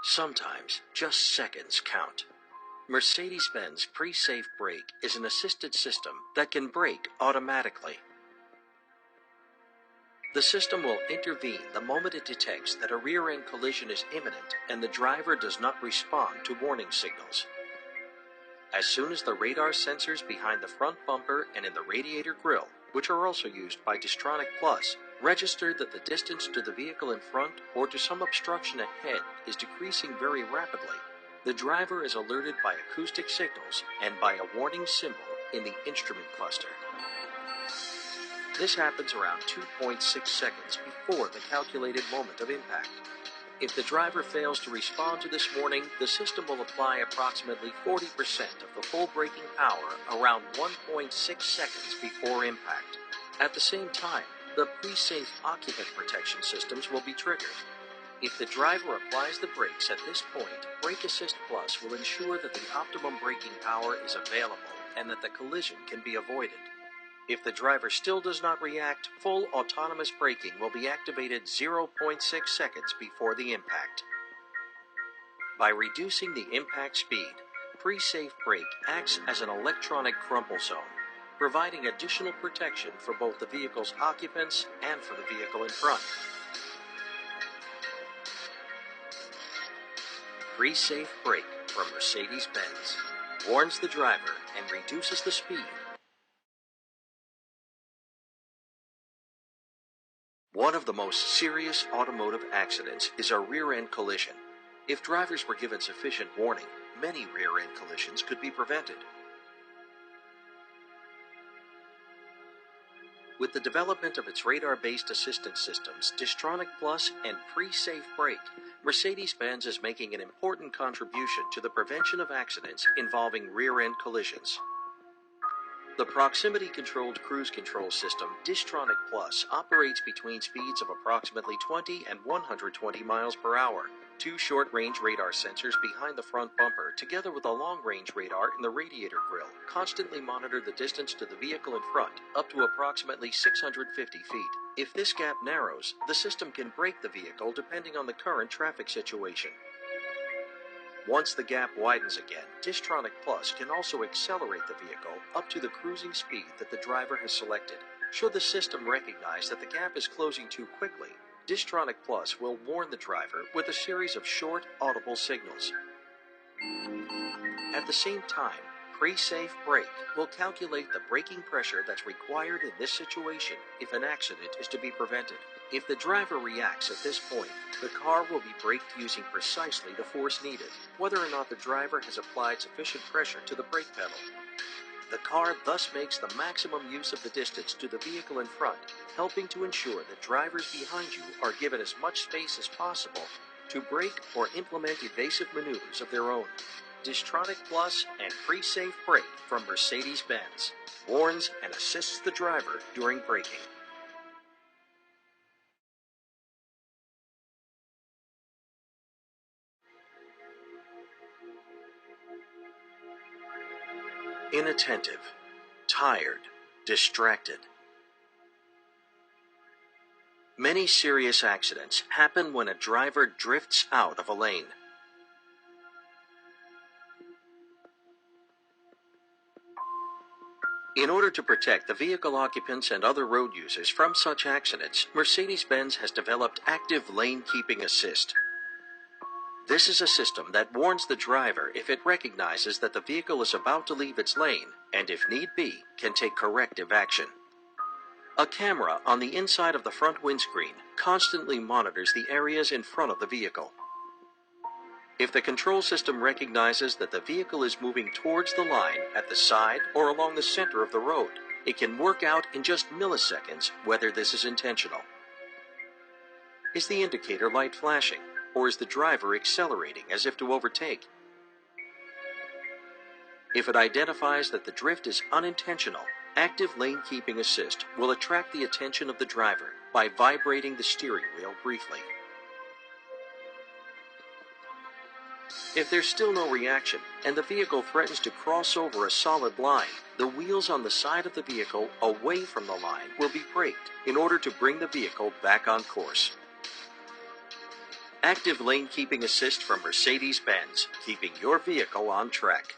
Sometimes, just seconds count. Mercedes-Benz Pre-Safe Brake is an assisted system that can brake automatically. The system will intervene the moment it detects that a rear-end collision is imminent and the driver does not respond to warning signals. As soon as the radar sensors behind the front bumper and in the radiator grille, which are also used by Distronic Plus, register that the distance to the vehicle in front or to some obstruction ahead is decreasing very rapidly, the driver is alerted by acoustic signals and by a warning symbol in the instrument cluster. This happens around 2.6 seconds before the calculated moment of impact. If the driver fails to respond to this warning, the system will apply approximately 40% of the full braking power around 1.6 seconds before impact. At the same time, the pre-safe occupant protection systems will be triggered. If the driver applies the brakes at this point, Brake Assist Plus will ensure that the optimum braking power is available and that the collision can be avoided. If the driver still does not react, full autonomous braking will be activated 0.6 seconds before the impact. By reducing the impact speed, Pre-Safe Brake acts as an electronic crumple zone, providing additional protection for both the vehicle's occupants and for the vehicle in front. Pre-Safe Brake from Mercedes-Benz warns the driver and reduces the speed. One of the most serious automotive accidents is a rear-end collision. If drivers were given sufficient warning, many rear-end collisions could be prevented. With the development of its radar-based assistance systems, Distronic Plus and Pre-Safe Brake, Mercedes-Benz is making an important contribution to the prevention of accidents involving rear-end collisions. The proximity-controlled cruise control system, Distronic Plus, operates between speeds of approximately 20 and 120 miles per hour. Two short-range radar sensors behind the front bumper, together with a long-range radar in the radiator grille, constantly monitor the distance to the vehicle in front, up to approximately 650 feet. If this gap narrows, the system can brake the vehicle depending on the current traffic situation. Once the gap widens again, Distronic Plus can also accelerate the vehicle up to the cruising speed that the driver has selected. Should the system recognize that the gap is closing too quickly, Distronic Plus will warn the driver with a series of short, audible signals. At the same time, Pre-Safe Brake will calculate the braking pressure that's required in this situation if an accident is to be prevented. If the driver reacts at this point, the car will be braked using precisely the force needed, whether or not the driver has applied sufficient pressure to the brake pedal. The car thus makes the maximum use of the distance to the vehicle in front, helping to ensure that drivers behind you are given as much space as possible to brake or implement evasive maneuvers of their own. Distronic Plus and Pre-Safe Brake from Mercedes-Benz warns and assists the driver during braking. Inattentive, tired, distracted. Many serious accidents happen when a driver drifts out of a lane. In order to protect the vehicle occupants and other road users from such accidents, Mercedes-Benz has developed Active Lane Keeping Assist. This is a system that warns the driver if it recognizes that the vehicle is about to leave its lane, and if need be, can take corrective action. A camera on the inside of the front windscreen constantly monitors the areas in front of the vehicle. If the control system recognizes that the vehicle is moving towards the line at the side or along the center of the road, it can work out in just milliseconds whether this is intentional. Is the indicator light flashing, or is the driver accelerating as if to overtake? If it identifies that the drift is unintentional, Active Lane Keeping Assist will attract the attention of the driver by vibrating the steering wheel briefly. If there's still no reaction and the vehicle threatens to cross over a solid line, the wheels on the side of the vehicle away from the line will be braked in order to bring the vehicle back on course. Active Lane Keeping Assist from Mercedes-Benz, keeping your vehicle on track.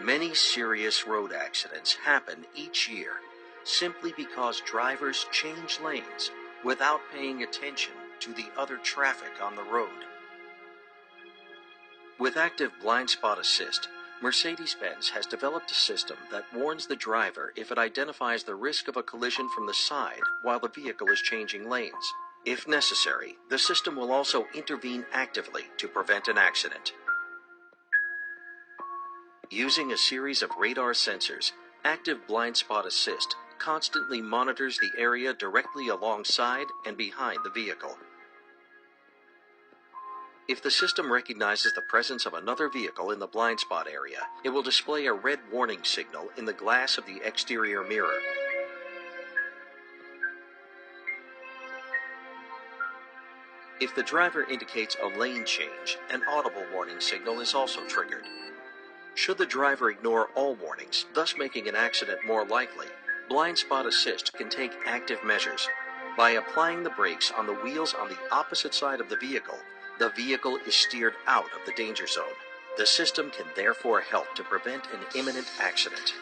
Many serious road accidents happen each year simply because drivers change lanes without paying attention to the other traffic on the road. With Active Blind Spot Assist, Mercedes-Benz has developed a system that warns the driver if it identifies the risk of a collision from the side while the vehicle is changing lanes. If necessary, the system will also intervene actively to prevent an accident. Using a series of radar sensors, Active Blind Spot Assist constantly monitors the area directly alongside and behind the vehicle. If the system recognizes the presence of another vehicle in the blind spot area, it will display a red warning signal in the glass of the exterior mirror. If the driver indicates a lane change, an audible warning signal is also triggered. Should the driver ignore all warnings, thus making an accident more likely, Blind Spot Assist can take active measures. By applying the brakes on the wheels on the opposite side of the vehicle is steered out of the danger zone. The system can therefore help to prevent an imminent accident.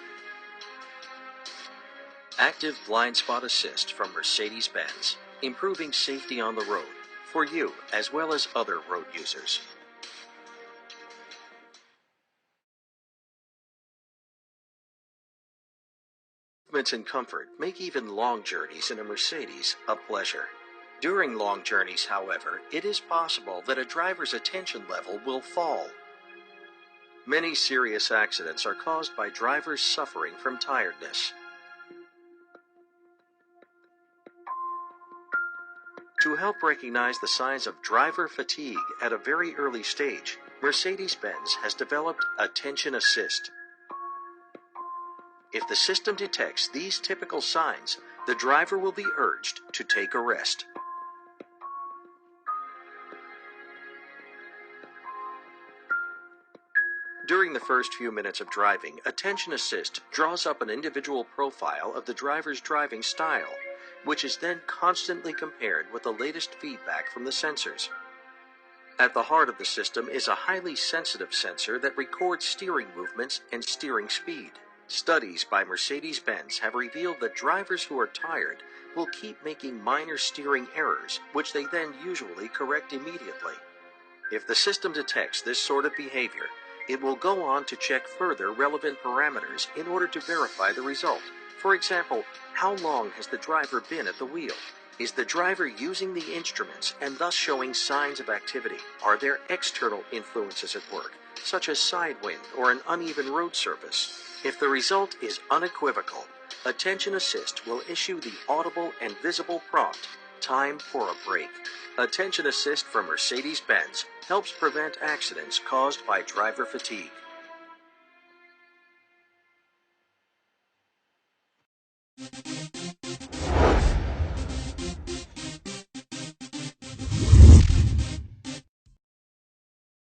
Active Blind Spot Assist from Mercedes-Benz, improving safety on the road for you as well as other road users. Improvements in comfort make even long journeys in a Mercedes a pleasure. During long journeys, however, it is possible that a driver's attention level will fall. Many serious accidents are caused by drivers suffering from tiredness. To help recognize the signs of driver fatigue at a very early stage, Mercedes-Benz has developed Attention Assist. If the system detects these typical signs, the driver will be urged to take a rest. During the first few minutes of driving, Attention Assist draws up an individual profile of the driver's driving style, which is then constantly compared with the latest feedback from the sensors. At the heart of the system is a highly sensitive sensor that records steering movements and steering speed. Studies by Mercedes-Benz have revealed that drivers who are tired will keep making minor steering errors, which they then usually correct immediately. If the system detects this sort of behavior, it will go on to check further relevant parameters in order to verify the result. For example, how long has the driver been at the wheel? Is the driver using the instruments and thus showing signs of activity? Are there external influences at work, such as side wind or an uneven road surface? If the result is unequivocal, Attention Assist will issue the audible and visible prompt, "Time for a break." Attention Assist from Mercedes-Benz helps prevent accidents caused by driver fatigue.